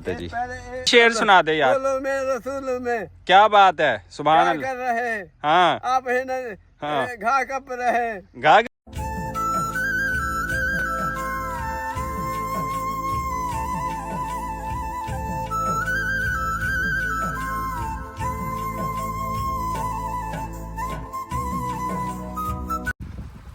जी शेर सुना दे यार। में रसूल में क्या बात है, सुभान क्या अल्लाह। कर रहे हाँ आप है न हाँ। घा कप रहे। गा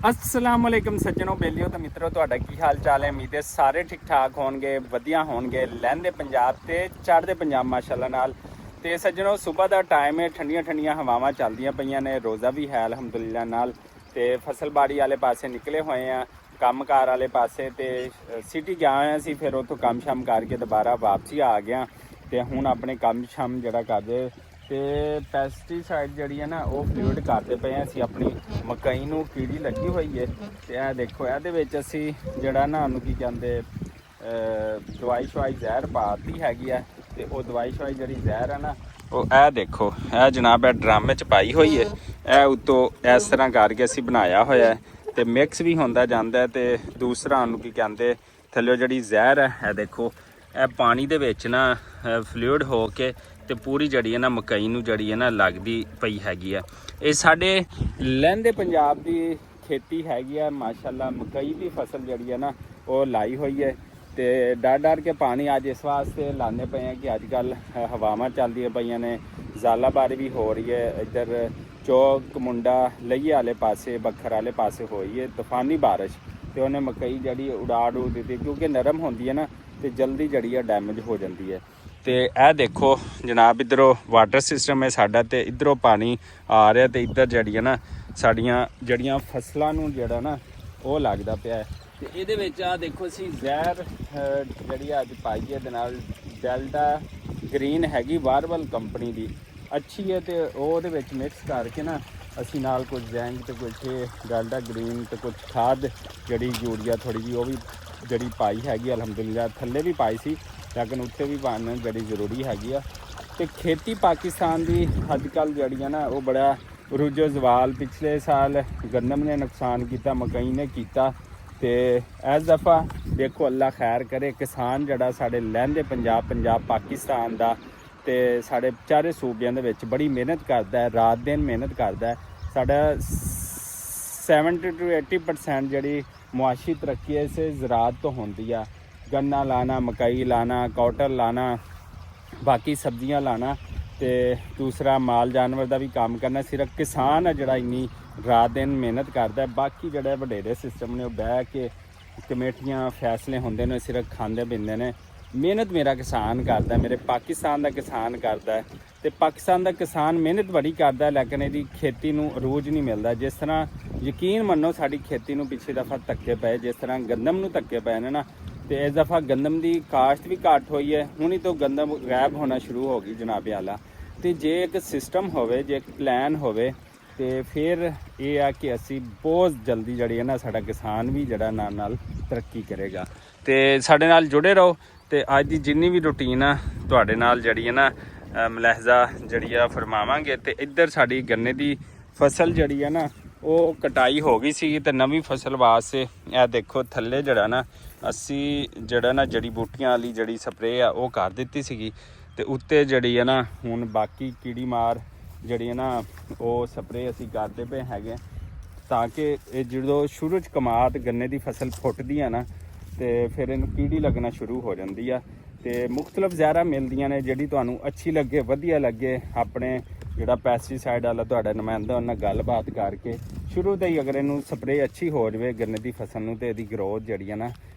अस्सलाम वालेकुम सज्जनों, बेलियो तो मित्रों, ਤੁਹਾਡਾ ਕੀ ਹਾਲ ਚਾਲ ਹੈ। ਉਮੀਦ ਹੈ ਸਾਰੇ ਠੀਕ ਠਾਕ ਹੋਣਗੇ, ਵਧੀਆ ਹੋਣਗੇ। ਲਹਿੰਦੇ ਪੰਜਾਬ ਤੇ ਚੜ੍ਹਦੇ ਪੰਜਾਬ ਮਾਸ਼ਾਅੱਲਾ ਨਾਲ। ਤੇ ਸੱਜਣੋ, ਸਵੇਰ ਦਾ ਟਾਈਮ ਹੈ, ਠੰਡੀਆਂ ਠੰਡੀਆਂ ਹਵਾਵਾਂ ਚੱਲਦੀਆਂ ਪਈਆਂ ਨੇ, ਰੋਜ਼ਾ ਵੀ ਹੈ ਅਲਹਮਦੁਲਿਲਾ ਨਾਲ। ਤੇ ਫਸਲਬਾੜੀ ਵਾਲੇ ਪਾਸੇ ਨਿਕਲੇ ਹੋਏ ਆ, ਕੰਮਕਾਰ ਵਾਲੇ ਪਾਸੇ। ਤੇ ਸਿਟੀ ਗਿਆ ਹੋਇਆ ਸੀ, ਫਿਰ ਉੱਥੋਂ ਕੰਮ ਸ਼ਮ ਕਰਕੇ ਦੁਬਾਰਾ ਵਾਪਸੀ ਆ ਗਿਆ। ਤੇ ਹੁਣ ਆਪਣੇ ਕੰਮ ਸ਼ਮ ਜਿਹੜਾ ਕਰਦੇ ਤੇ ਪੈਸਟੀਸਾਈਡ ਜਿਹੜੀ ਹੈ ਨਾ ਉਹ ਫਲੂਇਡ ਕਰਦੇ ਪਏ ਆ ਅਸੀਂ ਆਪਣੀ ਮਕਈ ਨੂੰ। ਕੀੜੀ ਲੱਗੀ ਹੋਈ ਹੈ ਤੇ ਇਹ ਦੇਖੋ, ਇਹਦੇ ਵਿੱਚ ਅਸੀਂ ਜਿਹੜਾ ਨਾ ਉਹਨੂੰ ਕੀ ਕਹਿੰਦੇ ਦਵਾਈ ਸ਼ਵਾਈ ਜ਼ਹਿਰ ਪਾਤੀ ਹੈਗੀ ਆ। ਤੇ ਉਹ ਦਵਾਈ ਸ਼ਵਾਈ ਜਿਹੜੀ ਜ਼ਹਿਰ ਹੈ ਨਾ ਉਹ ਇਹ ਦੇਖੋ, ਇਹ ਜਨਾਬ ਇਹ ਡਰਮ ਵਿੱਚ ਪਾਈ ਹੋਈ ਹੈ। ਇਹ ਉੱਤੋਂ ਇਸ ਤਰ੍ਹਾਂ ਕਰਕੇ ਅਸੀਂ ਬਣਾਇਆ ਹੋਇਆ ਹੈ ਤੇ ਮਿਕਸ ਵੀ ਹੁੰਦਾ ਜਾਂਦਾ। ਤੇ ਦੂਸਰਾ ਉਹਨੂੰ ਕੀ ਕਹਿੰਦੇ ਥੱਲੇ ਜਿਹੜੀ ਜ਼ਹਿਰ ਹੈ, ਇਹ ਦੇਖੋ ਇਹ ਪਾਣੀ ਦੇ ਵਿੱਚ ਨਾ ਫਲੂਇਡ ਹੋ ਕੇ ਤੇ ਪੂਰੀ ਜਿਹੜੀ ਹੈ ਨਾ ਮਕਈ ਨੂੰ ਜਿਹੜੀ ਹੈ ਨਾ ਲੱਗਦੀ ਪਈ ਹੈਗੀ ਆ। ਇਹ ਸਾਡੇ ਲਹਿੰਦੇ ਪੰਜਾਬ ਦੀ ਖੇਤੀ ਹੈਗੀ ਆ ਮਾਸ਼ਾਅੱਲਾ। ਮਕਈ ਦੀ ਫਸਲ ਜਿਹੜੀ ਹੈ ਨਾ ਉਹ ਲਾਈ ਹੋਈ ਹੈ। ਤੇ ਡਰ ਕੇ ਪਾਣੀ ਅੱਜ ਇਸ ਵਾਸਤੇ ਲਾਉਂਦੇ ਪਏ ਆ ਕਿ ਅੱਜ ਕੱਲ੍ਹ ਹਵਾਵਾਂ ਚੱਲਦੀਆਂ ਪਈਆਂ ਨੇ, ਜ਼ਾਲਾਬਾਰੀ ਵੀ ਹੋ ਰਹੀ ਹੈ। ਇੱਧਰ ਚੌਕ ਮੁੰਡਾ ਲਈਏ ਵਾਲੇ ਪਾਸੇ, ਬੱਖਰ ਵਾਲੇ ਪਾਸੇ ਹੋਈ ਹੈ ਤੂਫਾਨੀ ਬਾਰਿਸ਼। ਤੇ ਉਹਨੇ ਮਕਈ ਜਿਹੜੀ ਉਡਾ ਦਿੱਤੀ, ਕਿਉਂਕਿ ਨਰਮ ਹੁੰਦੀ ਹੈ ਨਾ ਤੇ ਜਲਦੀ ਜਿਹੜੀ ਹੈ ਡੈਮੇਜ ਹੋ ਜਾਂਦੀ ਹੈ। ਤੇ ਇਹ ਦੇਖੋ ਜਨਾਬ, ਇੱਧਰੋਂ ਵਾਟਰ ਸਿਸਟਮ ਹੈ ਸਾਡਾ ਤੇ ਇੱਧਰੋਂ ਪਾਣੀ ਆ ਰਿਹਾ ਤੇ ਇੱਧਰ ਜਿਹੜੀ ਹੈ ਨਾ ਸਾਡੀਆਂ ਜਿਹੜੀਆਂ ਫਸਲਾਂ ਨੂੰ ਜਿਹੜਾ ਨਾ ਉਹ ਲੱਗਦਾ ਪਿਆ ਹੈ। ਤੇ ਇਹਦੇ ਵਿੱਚ ਆ ਦੇਖੋ ਅਸੀਂ ਜ਼ਹਿਰ ਜਿਹੜੀ ਅੱਜ ਪਾਈ ਹੈ ਦੇ ਨਾਲ ਡੈਲਟਾ ਗ੍ਰੀਨ ਹੈਗੀ ਵਾਰਵਲ ਕੰਪਨੀ ਦੀ, ਅੱਛੀ ਹੈ। ਤੇ ਉਹਦੇ ਵਿੱਚ ਮਿਕਸ ਕਰਕੇ ਨਾ ਅਸੀਂ ਨਾਲ ਕੁਝ ਜ਼ੈਂਕ ਤੇ ਕੁਝ ਡੈਲਟਾ ਗ੍ਰੀਨ ਤੇ ਕੁਝ ਖਾਦ ਜਿਹੜੀ ਯੂਰੀਆ ਥੋੜ੍ਹੀ ਜਿਹੀ ਉਹ ਵੀ ਜਿਹੜੀ ਪਾਈ ਹੈਗੀ ਅਲਹਮਦੁਲਿਲਾ। ਥੱਲੇ ਵੀ ਪਾਈ ਸੀ ਲੇਕਿਨ ਉੱਤੇ ਵੀ ਪਾਉਣੀ ਜਿਹੜੀ ਜ਼ਰੂਰੀ ਹੈਗੀ ਆ। ਤੇ ਖੇਤੀ ਪਾਕਿਸਤਾਨ ਦੀ ਅੱਜ ਕੱਲ੍ਹ ਜਿਹੜੀ ਆ ਨਾ ਉਹ ਬੜਾ ਰੁਝੋ ਜ਼ਵਾਲ। ਪਿਛਲੇ ਸਾਲ ਗੰਦਮ ਨੇ ਨੁਕਸਾਨ ਕੀਤਾ, ਮਕਈ ਨੇ ਕੀਤਾ। ਤੇ ਇਸ ਦਫਾ ਦੇਖੋ ਅੱਲਾ ਖੈਰ ਕਰੇ, ਕਿਸਾਨ ਜਿਹੜਾ ਸਾਡੇ ਲਹਿੰਦੇ ਪੰਜਾਬ ਪਾਕਿਸਤਾਨ ਦਾ ਤੇ ਸਾਡੇ ਚਾਰੇ ਸੂਬਿਆਂ ਦੇ ਵਿੱਚ ਬੜੀ ਮਿਹਨਤ ਕਰਦਾ ਹੈ, ਰਾਤ ਦਿਨ ਮਿਹਨਤ ਕਰਦਾ ਹੈ। ਸਾਡਾ 70 to 80% ਜਿਹੜੀ ਮੁਆਸ਼ੀ ਤਰੱਕੀ ਇਸ ਜ਼ਰਾਤ ਤੋਂ ਹੁੰਦੀ ਆ। ਗੰਨਾ ਲਾਣਾ, ਮਕਈ ਲਾਣਾ, ਕਾਟਨ ਲਾਣਾ, ਬਾਕੀ ਸਬਜ਼ੀਆਂ ਲਾਣਾ ਤੇ ਦੂਸਰਾ ਮਾਲ ਜਾਨਵਰ ਦਾ ਵੀ ਕੰਮ ਕਰਨਾ। ਸਿਰਫ ਕਿਸਾਨ ਆ ਜਿਹੜਾ ਇੰਨੀ ਰਾਤ ਦਿਨ ਮਿਹਨਤ ਕਰਦਾ। ਬਾਕੀ ਜਿਹੜੇ ਵਡੇਰੇ ਸਿਸਟਮ ਨੇ ਉਹ ਬਹਿ ਕੇ ਕਮੇਟੀਆਂ ਫੈਸਲੇ ਹੁੰਦੇ ਨੇ, ਸਿਰਫ ਖਾਂਦੇ ਪੀਂਦੇ ਨੇ। ਮਿਹਨਤ ਮੇਰਾ ਕਿਸਾਨ ਕਰਦਾ, ਮੇਰੇ ਪਾਕਿਸਤਾਨ ਦਾ ਕਿਸਾਨ ਕਰਦਾ। ਤੇ ਪਾਕਿਸਤਾਨ ਦਾ ਕਿਸਾਨ ਮਿਹਨਤ ਬੜੀ ਕਰਦਾ ਲੇਕਿਨ ਇਹਦੀ ਖੇਤੀ ਨੂੰ ਅਰੂਜ ਨਹੀਂ ਮਿਲਦਾ। ਜਿਸ ਤਰ੍ਹਾਂ ਯਕੀਨ ਮੰਨੋ ਸਾਡੀ ਖੇਤੀ ਨੂੰ ਪਿਛਲੀ ਦਫਾ ਧੱਕੇ ਪਏ, ਜਿਸ ਤਰ੍ਹਾਂ ਗੰਦਮ ਨੂੰ ਧੱਕੇ ਪਏ ਨੇ ਨਾ, ਤੇ ਇਸ ਦਫਾ ਗੰਦਮ ਦੀ ਕਾਸ਼ਤ ਵੀ ਘੱਟ ਹੋਈ ਹੈ। ਹੁਣੀ ਤੋਂ ਗੰਦਮ ਗਾਇਬ ਹੋਣਾ ਸ਼ੁਰੂ ਹੋ ਗਈ ਜਨਾਬ ਆਲਾ। ਤੇ ਜੇ ਇੱਕ ਸਿਸਟਮ ਹੋਵੇ, ਜੇ ਇੱਕ ਪਲਾਨ ਹੋਵੇ ਤੇ ਫਿਰ ਇਹ ਆ ਕਿ ਅਸੀਂ ਬਹੁਤ ਜਲਦੀ ਜਿਹੜੀ ਹੈ ਨਾ ਸਾਡਾ ਕਿਸਾਨ ਵੀ ਜਿਹੜਾ ਨਾਲ ਤਰੱਕੀ ਕਰੇਗਾ। ਤੇ ਸਾਡੇ ਨਾਲ ਜੁੜੇ ਰਹੋ। ਤੇ ਅੱਜ ਦੀ ਜਿੰਨੀ ਵੀ ਰੂਟੀਨ ਆ ਤੁਹਾਡੇ ਨਾਲ ਜਿਹੜੀ ਹੈ ਨਾ ਮਲਾਹਜ਼ਾ ਜਿਹੜੀ ਆ ਫਰਮਾਵਾਂਗੇ। ਤੇ ਇੱਧਰ ਸਾਡੀ ਗੰਨੇ ਦੀ ਫਸਲ ਜਿਹੜੀ ਹੈ ਨਾ ਉਹ ਕਟਾਈ ਹੋ ਗਈ ਸੀ ਤੇ ਨਵੀਂ ਫਸਲ ਵਾਸਤੇ ਇਹ ਦੇਖੋ ਥੱਲੇ ਜਿਹੜਾ ਨਾ ਅਸੀਂ ਜਿਹੜਾ ਨਾ ਜੜੀ ਬੂਟੀਆਂ ਵਾਲੀ ਜਿਹੜੀ ਸਪਰੇਅ ਆ ਉਹ ਕਰ ਦਿੱਤੀ ਸੀਗੀ। ਤੇ ਉੱਤੇ ਜਿਹੜੀ ਹੈ ਨਾ ਹੁਣ ਬਾਕੀ ਕੀੜੀ ਮਾਰ ਜਿਹੜੀ ਹੈ ਨਾ ਉਹ ਸਪਰੇਅ ਅਸੀਂ ਕਰਦੇ ਪਏ ਹੈਗੇ, ਤਾਂ ਕਿ ਇਹ ਜਦੋਂ ਸ਼ੁਰੂ 'ਚ ਕਮਾਦ ਗੰਨੇ ਦੀ ਫਸਲ ਫੁੱਟਦੀ ਆ ਨਾ ਤੇ ਫਿਰ ਇਹਨੂੰ ਕੀੜੀ ਲੱਗਣਾ ਸ਼ੁਰੂ ਹੋ ਜਾਂਦੀ ਆ। ਤੇ ਮੁਖਤਲਿਫ ਜ਼ਹਿਰਾਂ ਮਿਲਦੀਆਂ ਨੇ, ਜਿਹੜੀ ਤੁਹਾਨੂੰ ਅੱਛੀ ਲੱਗੇ, ਵਧੀਆ ਲੱਗੇ। ਆਪਣੇ ਜਿਹੜਾ ਪੈਸਟੀਸਾਈਡ ਵਾਲਾ ਤੁਹਾਡਾ ਨੁਮਾਇੰਦਾ ਉਹਨਾਂ ਨਾਲ ਗੱਲਬਾਤ ਕਰਕੇ ਸ਼ੁਰੂ ਤੋਂ ਹੀ ਅਗਰ ਇਹਨੂੰ ਸਪਰੇਅ ਅੱਛੀ ਹੋ ਜਾਵੇ ਗੰਨੇ ਦੀ ਫਸਲ ਨੂੰ ਤੇ ਇਹਦੀ ਗਰੋਥ ਜਿਹੜੀ ਹੈ ਨਾ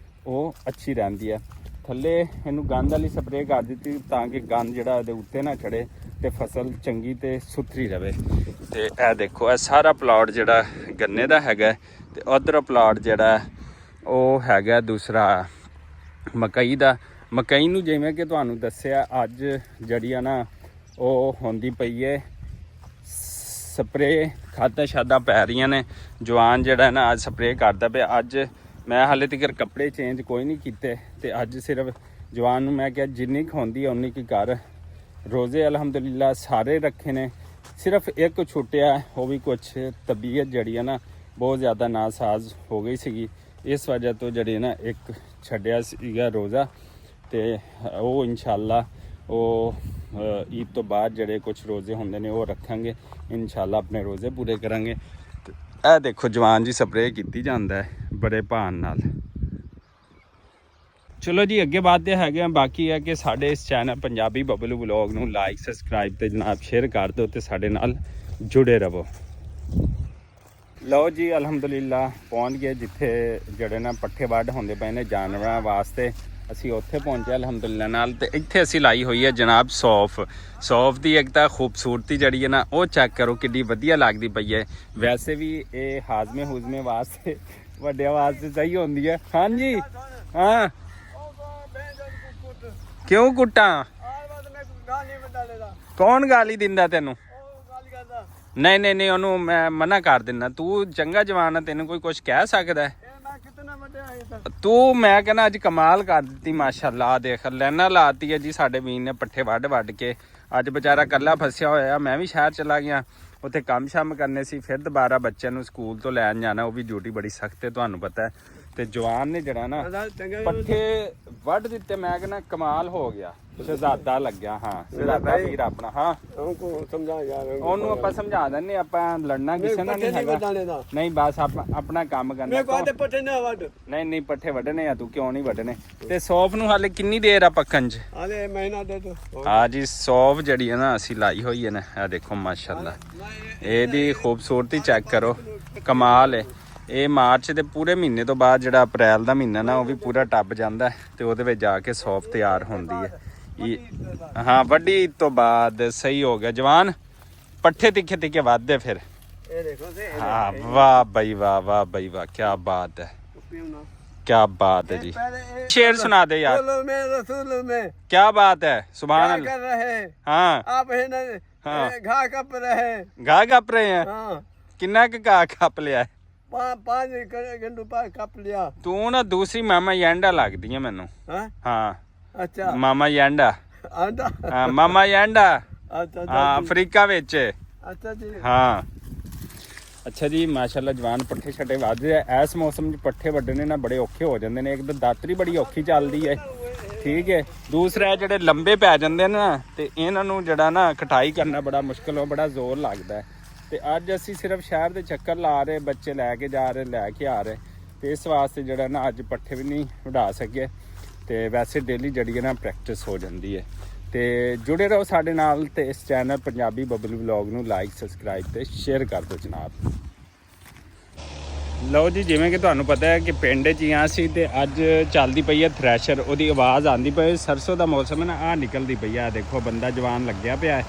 ਉਹ ਅੱਛੀ ਰਹਿੰਦੀ ਹੈ। ਥੱਲੇ ਇਹਨੂੰ ਗੰਦ ਵਾਲੀ ਸਪਰੇਅ ਕਰ ਦਿੱਤੀ ਤਾਂ ਕਿ ਗੰਦ ਜਿਹੜਾ ਇਹਦੇ ਉੱਤੇ ਨਾ ਚੜੇ ਤੇ ਫਸਲ ਚੰਗੀ ਤੇ ਸੁਥਰੀ ਰਹੇ। ਤੇ ਇਹ ਦੇਖੋ ਇਹ ਸਾਰਾ ਪਲਾਟ ਜਿਹੜਾ ਗੰਨੇ ਦਾ ਹੈਗਾ ਤੇ ਉਧਰ ਪਲਾਟ ਜਿਹੜਾ ਉਹ ਹੈਗਾ ਦੂਸਰਾ ਮਕਈ ਦਾ। ਮਕਈ ਨੂੰ ਜਿਵੇਂ ਕਿ ਤੁਹਾਨੂੰ ਦੱਸਿਆ ਅੱਜ ਜਿਹੜੀ ਆ ਨਾ ਉਹ ਹੁੰਦੀ ਪਈ ਹੈ ਸਪਰੇਅ, ਖਾਦਾਂ ਸ਼ਾਦਾਂ ਪੈ ਰਹੀਆਂ ਨੇ। ਜਵਾਨ ਜਿਹੜਾ ਨਾ ਅੱਜ ਸਪਰੇਅ ਕਰਦਾ ਪਿਆ। ਅੱਜ ਮੈਂ ਹਾਲੇ ਤੱਕ ਕੱਪੜੇ ਚੇਂਜ ਕੋਈ ਨਹੀਂ ਕੀਤੇ ਤੇ ਅੱਜ ਸਿਰਫ ਜਵਾਨ ਨੂੰ ਮੈਂ ਕਿਹਾ ਜਿੰਨੀ ਕੁ ਹੁੰਦੀ ਹੈ ਉਨੀ ਕੁ ਕਰ। ਰੋਜ਼ੇ ਅਲਹਮਦੁਲਿਲਾ ਸਾਰੇ ਰੱਖੇ ਨੇ, ਸਿਰਫ ਇੱਕ ਛੁੱਟਿਆ, ਉਹ ਵੀ ਕੁਛ ਤਬੀਅਤ ਜਿਹੜੀ ਹੈ ਨਾ ਬਹੁਤ ਜ਼ਿਆਦਾ ਨਾਸਾਜ਼ ਹੋ ਗਈ ਸੀਗੀ। ਇਸ ਵਜ੍ਹਾ ਤੋਂ ਜਿਹੜੀ ਨਾ ਇੱਕ ਛੱਡਿਆ ਸੀਗਾ ਰੋਜ਼ਾ। ਤੇ ਉਹ ਇਨਸ਼ਾਅੱਲਾ ਉਹ ਈਦ ਤੋਂ ਬਾਅਦ ਜਿਹੜੇ ਕੁਝ ਰੋਜ਼ੇ ਹੁੰਦੇ ਨੇ ਉਹ ਰੱਖਾਂਗੇ ਇਨਸ਼ਾਅੱਲਾ, ਆਪਣੇ ਰੋਜ਼ੇ ਪੂਰੇ ਕਰਾਂਗੇ। ਇਹ ਦੇਖੋ ਜਵਾਨ ਜੀ ਸਪਰੇਅ ਕੀਤੀ ਜਾਂਦਾ ਹੈ ਬੜੇ ਭਾਨ ਨਾਲ। ਚਲੋ ਜੀ ਅੱਗੇ ਵਧਦੇ ਹੈਗੇ ਆ। ਬਾਕੀ ਹੈ ਕਿ ਸਾਡੇ ਇਸ ਚੈਨਲ ਪੰਜਾਬੀ ਬਬਲੂ ਵਲੌਗ ਨੂੰ ਲਾਈਕ ਸਬਸਕ੍ਰਾਈਬ ਤੇ ਜਨਾਬ ਸ਼ੇਅਰ ਕਰ ਦਿਓ ਤੇ ਸਾਡੇ ਨਾਲ ਜੁੜੇ ਰਹੋ। ਲਓ ਜੀ ਅਲਹਮਦੁਲਿਲਾ ਪਹੁੰਚ ਗਏ ਜਿੱਥੇ ਜਿਹੜੇ ਨਾ ਪੱਠੇ ਵੱਢ ਹੁੰਦੇ ਪਏ ਨੇ ਜਾਨਵਰਾਂ ਵਾਸਤੇ। ਅਸੀਂ ਉੱਥੇ ਪਹੁੰਚੇ ਅਲਹਮਦੁਲਿਲਾ ਨਾਲ। ਤੇ ਇੱਥੇ ਅਸੀਂ ਲਾਈ ਹੋਈ ਹੈ ਜਨਾਬ ਸੌਫ ਦੀ ਇੱਕ ਤਾਂ ਖੂਬਸੂਰਤੀ ਜਿਹੜੀ ਹੈ ਨਾ ਉਹ ਚੈੱਕ ਕਰੋ ਕਿੱਡੀ ਵਧੀਆ ਲੱਗਦੀ ਪਈ ਹੈ। ਵੈਸੇ ਵੀ ਇਹ ਹਾਜ਼ਮੇ ਹੂਜ਼ਮੇ ਵਾਸਤੇ ਵੱਡਿਆਂ ਵਾਸਤੇ ਸਹੀ ਹੁੰਦੀ ਹੈ। ਹਾਂਜੀ ਹਾਂ ਕਿਉਂ ਕੁੱਟਾਂ? ਕੌਣ ਗਾਲੀ ਦਿੰਦਾ ਤੈਨੂੰ? ਨਹੀਂ ਉਹਨੂੰ ਮੈਂ ਮਨਾ ਕਰ ਦਿੰਦਾ। ਤੂੰ ਚੰਗਾ ਜਵਾਨ ਹੈ, ਤੈਨੂੰ ਕੋਈ ਕੁਝ ਕਹਿ ਸਕਦਾ? ਤੂੰ ਮੈਂ ਕਹਿੰਦਾ ਅੱਜ ਕਮਾਲ ਕਰ ਦਿੱਤੀ ਮਾਸ਼ਾਅੱਲਾ। ਦੇਖ ਲੈਣਾ ਲਾਤੀ ਹੈ ਜੀ ਸਾਡੇ ਵੀਰ ਨੇ ਪੱਠੇ ਵੱਢ ਕੇ। ਅੱਜ ਵਿਚਾਰਾ ਇਕੱਲਾ ਫਸਿਆ ਹੋਇਆ। ਮੈਂ ਵੀ ਸ਼ਹਿਰ ਚਲਾ ਗਿਆ, ਉੱਥੇ ਕੰਮ ਸ਼ਾਮ ਕਰਨੇ ਸੀ, ਫਿਰ ਦੁਬਾਰਾ ਬੱਚਿਆਂ ਨੂੰ ਸਕੂਲ ਤੋਂ ਲੈਣ ਜਾਣਾ। ਉਹ ਵੀ ਡਿਊਟੀ ਬੜੀ ਸਖਤ ਹੈ ਤੁਹਾਨੂੰ ਪਤਾ ਹੈ। ਤੇ ਜਵਾਨ ਨੇ ਜਿਹੜਾ ਨਾ ਪੱਠੇ ਵੱਢ ਦਿੱਤੇ, ਮੈਂ ਕਹਿੰਦਾ ਕਮਾਲ ਹੋ ਗਿਆ, ਸ਼ਹਿਜ਼ਾਦਾ ਲੱਗਿਆ। ਹਾਂ ਸ਼ਹਿਜ਼ਾਦਾ ਵੀਰ ਆਪਣਾ। ਹਾਂ ਉਹਨੂੰ ਆਪਾਂ ਸਮਝਾ ਦਿੰਦੇ, ਆਪਾਂ ਲੜਨਾ ਕਿਸੇ ਨਾਲ ਨਹੀਂ ਹੈਗਾ। ਨਹੀਂ ਬਸ ਆਪਣਾ ਕੰਮ ਕਰਨਾ। ਨਹੀਂ ਪੱਠੇ ਵੱਢਣੇ ਆ, ਤੂੰ ਕਿਉਂ ਨਹੀਂ ਵੱਢਣੇ? ਤੇ ਸੌਫ ਨੂੰ ਹਾਲੇ ਕਿੰਨੀ ਦੇਰ ਆ ਪੱਕਣ ਚ? ਹਾਂ ਜੀ ਸੌਫ ਜਿਹੜੀ ਹੈ ਨਾ ਅਸੀਂ ਲਾਈ ਹੋਈ ਹੈ ਨਾ। ਇਹ ਦੇਖੋ ਮਾਸ਼ਾਅੱਲਾ ਇਹਦੀ ਖੂਬਸੂਰਤੀ ਚੈੱਕ ਕਰੋ, ਕਮਾਲ ਹੈ। ਇਹ ਮਾਰਚ ਦੇ ਪੂਰੇ ਮਹੀਨੇ ਤੋਂ ਬਾਅਦ ਜਿਹੜਾ ਅਪ੍ਰੈਲ ਦਾ ਮਹੀਨਾ ਨਾ ਉਹ ਵੀ ਪੂਰਾ ਟੱਪ ਜਾਂਦਾ ਤੇ ਉਹਦੇ ਵਿੱਚ ਜਾ ਕੇ ਸੌਫ ਤਿਆਰ ਹੁੰਦੀ ਹੈ। ਹਾਂ ਵੱਡੀ ਤੋਂ ਬਾਅਦ ਸਹੀ ਹੋ ਗਿਆ ਜਵਾਨ। ਪੱਠੇ ਤਿੱਖੇ ਵੱਧਦੇ ਫਿਰ। ਹਾਂ ਵਾਹ ਬਈ ਵਾਹ ਬਈ ਵਾਹ, ਕੀ ਬਾਤ ਹੈ, क्या बात है जी। शेर सुना दे यार। क्या बात है, सुभान अल्लाह। कर रहे हैं हाँ आप है ना? हाँ घा कप रहे हैं। हाँ किन्ना के कप लिया है? 5 घंटे कप लिया। तू ना दूसरी मामा यांडा लगदी है मैनू। हाँ अच्छा मामा यांडा। मामा यांडा अफ्रीका विच। अच्छा जी हाँ। ਅੱਛਾ ਜੀ ਮਾਸ਼ਾਅੱਲਾ ਜਵਾਨ ਪੱਠੇ ਛੱਟੇ ਵੱਧਦੇ ਆ। ਇਸ ਮੌਸਮ 'ਚ ਪੱਠੇ ਵੱਢਣੇ ਨਾ ਬੜੇ ਔਖੇ ਹੋ ਜਾਂਦੇ ਨੇ। ਇੱਕ ਤਾਂ ਦਾਤਰੀ ਬੜੀ ਔਖੀ ਚੱਲਦੀ ਹੈ, ਠੀਕ ਹੈ। ਦੂਸਰਾ ਜਿਹੜੇ ਲੰਬੇ ਪੈ ਜਾਂਦੇ ਨੇ ਨਾ ਤੇ ਇਹਨਾਂ ਨੂੰ ਜਿਹੜਾ ਨਾ ਕਟਾਈ ਕਰਨਾ ਬੜਾ ਮੁਸ਼ਕਿਲ, ਬੜਾ ਜ਼ੋਰ ਲੱਗਦਾ। ਤੇ ਅੱਜ ਅਸੀਂ ਸਿਰਫ ਸ਼ਹਿਰ ਦੇ ਚੱਕਰ ਲਾ ਰਹੇ, ਬੱਚੇ ਲੈ ਕੇ ਜਾ ਰਹੇ, ਲੈ ਕੇ ਆ ਰਹੇ, ਤੇ ਇਸ ਵਾਸਤੇ ਜਿਹੜਾ ਨਾ ਅੱਜ ਪੱਠੇ ਵੀ ਨਹੀਂ ਵਢਾ ਸਕੇ। ਤੇ ਵੈਸੇ ਡੇਲੀ ਜਿਹੜੀ ਹੈ ਨਾ ਪ੍ਰੈਕਟਿਸ ਹੋ ਜਾਂਦੀ ਹੈ। ਤੇ ਜੁੜੇ ਰਹੋ ਸਾਡੇ ਨਾਲ ਤੇ ਇਸ ਚੈਨਲ ਪੰਜਾਬੀ ਬਬਲੂ ਵਲੌਗ ਨੂੰ ਲਾਈਕ ਸਬਸਕ੍ਰਾਈਬ ਤੇ ਸ਼ੇਅਰ ਕਰ ਦਿਓ ਜਨਾਬ। ਲਓ ਜੀ ਜਿਵੇਂ ਕਿ ਤੁਹਾਨੂੰ ਪਤਾ ਹੈ ਕਿ ਪਿੰਡ 'ਚ ਹੀ ਆ ਸੀ ਤੇ ਅੱਜ ਚੱਲਦੀ ਪਈ ਹੈ ਥ੍ਰੈਸ਼ਰ। ਉਹਦੀ ਆਵਾਜ਼ ਆਉਂਦੀ ਪਈ। ਸਰਸੋਂ ਦਾ ਮੌਸਮ ਹੈ ਨਾ, ਆਹ ਨਿਕਲਦੀ ਪਈ ਆ। ਦੇਖੋ ਬੰਦਾ ਜਵਾਨ ਲੱਗਿਆ ਪਿਆ ਹੈ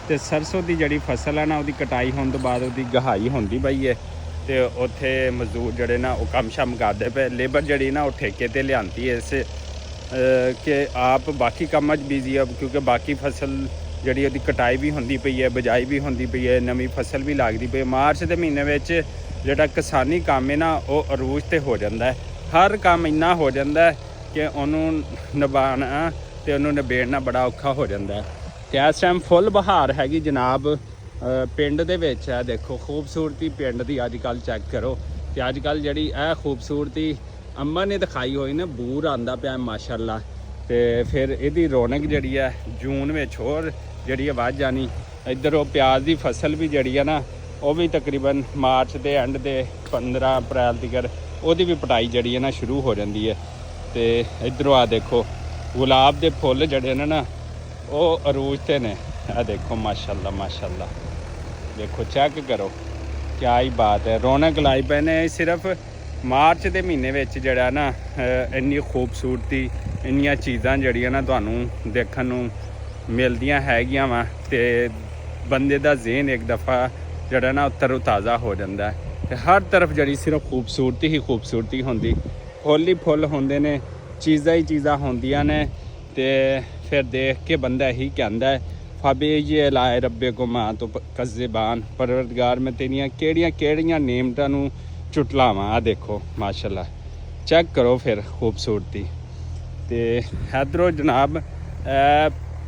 ਤੇ ਸਰਸੋਂ ਦੀ ਜਿਹੜੀ ਫਸਲ ਹੈ ਨਾ ਉਹਦੀ ਕਟਾਈ ਹੋਣ ਤੋਂ ਬਾਅਦ ਉਹਦੀ ਗਹਾਈ ਹੁੰਦੀ ਪਈ ਹੈ। ਤੇ ਉੱਥੇ ਮਜ਼ਦੂਰ ਜਿਹੜੇ ਨਾ ਉਹ ਕੰਮ ਸ਼ਮ ਕਰਦੇ ਪਏ। ਲੇਬਰ ਜਿਹੜੀ ਨਾ ਉਹ ਠੇਕੇ ਤੇ ਲਿਆਂਦੀ ਹੈ ਇਸ ਕਿ ਆਪ ਬਾਕੀ ਕੰਮਾਂ 'ਚ ਬਿਜ਼ੀ ਆ, ਕਿਉਂਕਿ ਬਾਕੀ ਫਸਲ ਜਿਹੜੀ ਉਹਦੀ ਕਟਾਈ ਵੀ ਹੁੰਦੀ ਪਈ ਹੈ, ਬਿਜਾਈ ਵੀ ਹੁੰਦੀ ਪਈ ਹੈ, ਨਵੀਂ ਫਸਲ ਵੀ ਲੱਗਦੀ ਪਈ। ਮਾਰਚ ਦੇ ਮਹੀਨੇ ਵਿੱਚ ਜਿਹੜਾ ਕਿਸਾਨੀ ਕੰਮ ਹੈ ਨਾ ਉਹ ਅਰੂਜ 'ਤੇ ਹੋ ਜਾਂਦਾ ਹੈ। ਹਰ ਕੰਮ ਇੰਨਾ ਹੋ ਜਾਂਦਾ ਹੈ ਕਿ ਉਹਨੂੰ ਨਿਭਾਉਣਾ ਤੇ ਉਹਨੂੰ ਨਿਬੇੜਨਾ ਬੜਾ ਔਖਾ ਹੋ ਜਾਂਦਾ ਹੈ। ਤੇ ਇਸ ਟਾਈਮ ਫੁੱਲ ਬਹਾਰ ਹੈਗੀ ਜਨਾਬ ਪਿੰਡ ਦੇ ਵਿੱਚ। ਹੈ ਦੇਖੋ ਖੂਬਸੂਰਤੀ ਪਿੰਡ ਦੀ ਅੱਜ ਕੱਲ੍ਹ ਚੈੱਕ ਕਰੋ। ਤੇ ਅੱਜ ਕੱਲ੍ਹ ਜਿਹੜੀ ਇਹ ਖੂਬਸੂਰਤੀ ਅੰਮਾ ਨੇ ਦਿਖਾਈ ਹੋਈ ਨਾ, ਬੂਰ ਆਉਂਦਾ ਪਿਆ ਮਾਸ਼ਾਅੱਲਾ। ਤੇ ਫਿਰ ਇਹਦੀ ਰੌਣਕ ਜਿਹੜੀ ਹੈ ਜੂਨ ਵਿੱਚ ਹੋਰ ਜਿਹੜੀ ਹੈ ਵੱਧ ਜਾਣੀ। ਇੱਧਰ ਉਹ ਪਿਆਜ਼ ਦੀ ਫਸਲ ਵੀ ਜਿਹੜੀ ਹੈ ਨਾ ਉਹ ਵੀ ਤਕਰੀਬਨ ਮਾਰਚ ਦੇ ਐਂਡ ਦੇ 15 ਅਪ੍ਰੈਲ ਤੱਕ ਉਹਦੀ ਵੀ ਪਟਾਈ ਜਿਹੜੀ ਹੈ ਨਾ ਸ਼ੁਰੂ ਹੋ ਜਾਂਦੀ ਹੈ। ਤੇ ਇੱਧਰੋਂ ਆ ਦੇਖੋ ਗੁਲਾਬ ਦੇ ਫੁੱਲ ਜਿਹੜੇ ਨੇ ਨਾ ਉਹ ਅਰੂਜ 'ਤੇ ਨੇ। ਇਹ ਦੇਖੋ ਮਾਸ਼ਾਅੱਲਾ ਮਾਸ਼ਾਅੱਲਾ, ਦੇਖੋ ਚੈੱਕ ਕਰੋ ਕਿਆ ਹੀ ਬਾਤ ਹੈ। ਰੌਣਕ ਲਾਈ ਪਏ ਨੇ। ਸਿਰਫ ਮਾਰਚ ਦੇ ਮਹੀਨੇ ਵਿੱਚ ਜਿਹੜਾ ਨਾ ਇੰਨੀ ਖੂਬਸੂਰਤੀ, ਇੰਨੀਆਂ ਚੀਜ਼ਾਂ ਜਿਹੜੀਆਂ ਨਾ ਤੁਹਾਨੂੰ ਦੇਖਣ ਨੂੰ ਮਿਲਦੀਆਂ ਹੈਗੀਆਂ ਵਾ ਤੇ ਬੰਦੇ ਦਾ ਜ਼ਿਹਨ ਇੱਕ ਦਫਾ ਜਿਹੜਾ ਨਾ ਤਰੋ ਤਾਜ਼ਾ ਹੋ ਜਾਂਦਾ ਹੈ। ਤੇ ਹਰ ਤਰਫ ਜਿਹੜੀ ਸਿਰਫ ਖੂਬਸੂਰਤੀ ਹੀ ਖੂਬਸੂਰਤੀ ਹੁੰਦੀ, ਫੁੱਲ ਹੀ ਫੁੱਲ ਹੁੰਦੇ ਨੇ, ਚੀਜ਼ਾਂ ਹੀ ਚੀਜ਼ਾਂ ਹੁੰਦੀਆਂ ਨੇ। ਤੇ ਫਿਰ ਦੇਖ ਕੇ ਬੰਦਾ ਇਹੀ ਕਹਿੰਦਾ ਹੈ ਫਾਬੇ ਇਹ ਲਾਏ ਰੱਬੇ ਕੋ ਮਾਂ ਤੋਂ ਕਜ਼ਬਾਨ, ਪਰਵਰਦਗਾਰ ਮੈਂ ਤੇਰੀਆਂ ਕਿਹੜੀਆਂ ਨੇਮਤਾਂ ਨੂੰ ਚੁਟਲਾਵਾਂ। ਆ ਦੇਖੋ ਮਾਸ਼ਾਅੱਲਾ ਚੈੱਕ ਕਰੋ ਫਿਰ ਖੂਬਸੂਰਤੀ। ਤੇ ਇੱਧਰੋਂ ਜਨਾਬ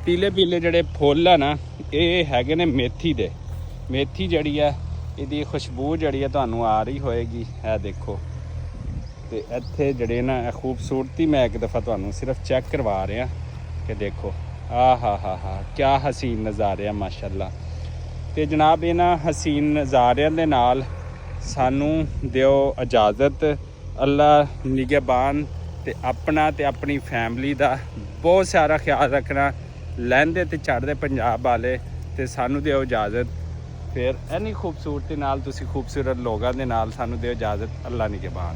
ਪੀਲੇ ਜਿਹੜੇ ਫੁੱਲ ਆ ਨਾ ਇਹ ਹੈਗੇ ਨੇ ਮੇਥੀ ਦੇ। ਮੇਥੀ ਜਿਹੜੀ ਹੈ ਇਹਦੀ ਖੁਸ਼ਬੂ ਜਿਹੜੀ ਹੈ ਤੁਹਾਨੂੰ ਆ ਰਹੀ ਹੋਏਗੀ। ਇਹ ਦੇਖੋ ਤੇ ਇੱਥੇ ਜਿਹੜੇ ਨਾ ਇਹ ਖੂਬਸੂਰਤੀ ਮੈਂ ਇੱਕ ਦਫਾ ਤੁਹਾਨੂੰ ਸਿਰਫ ਚੈੱਕ ਕਰਵਾ ਰਿਹਾ ਕਿ ਦੇਖੋ ਹਾ ਕਿਆ ਹਸੀਨ ਨਜ਼ਾਰੇ ਆ ਮਾਸ਼ਾਅੱਲਾ। ਤੇ ਜਨਾਬ ਇਹਨਾਂ ਹਸੀਨ ਨਜ਼ਾਰਿਆਂ ਦੇ ਨਾਲ ਸਾਨੂੰ ਦਿਓ ਇਜਾਜ਼ਤ। ਅੱਲਾ ਨਿਗਹਿਬਾਨ ਤੇ ਆਪਣਾ ਤੇ ਆਪਣੀ ਫੈਮਿਲੀ ਦਾ ਬਹੁਤ ਸਾਰਾ ਖਿਆਲ ਰੱਖਣਾ। ਲਹਿੰਦੇ ਤੇ ਚੜ੍ਹਦੇ ਪੰਜਾਬ ਵਾਲੇ ਤੇ ਸਾਨੂੰ ਦਿਓ ਇਜਾਜ਼ਤ। ਫਿਰ ਇੰਨੀ ਖੂਬਸੂਰਤੀ ਨਾਲ ਤੁਸੀਂ ਖੂਬਸੂਰਤ ਲੋਕਾਂ ਦੇ ਨਾਲ ਸਾਨੂੰ ਦਿਓ ਇਜਾਜ਼ਤ। ਅੱਲਾ ਨਿਗਹਿਬਾਨ।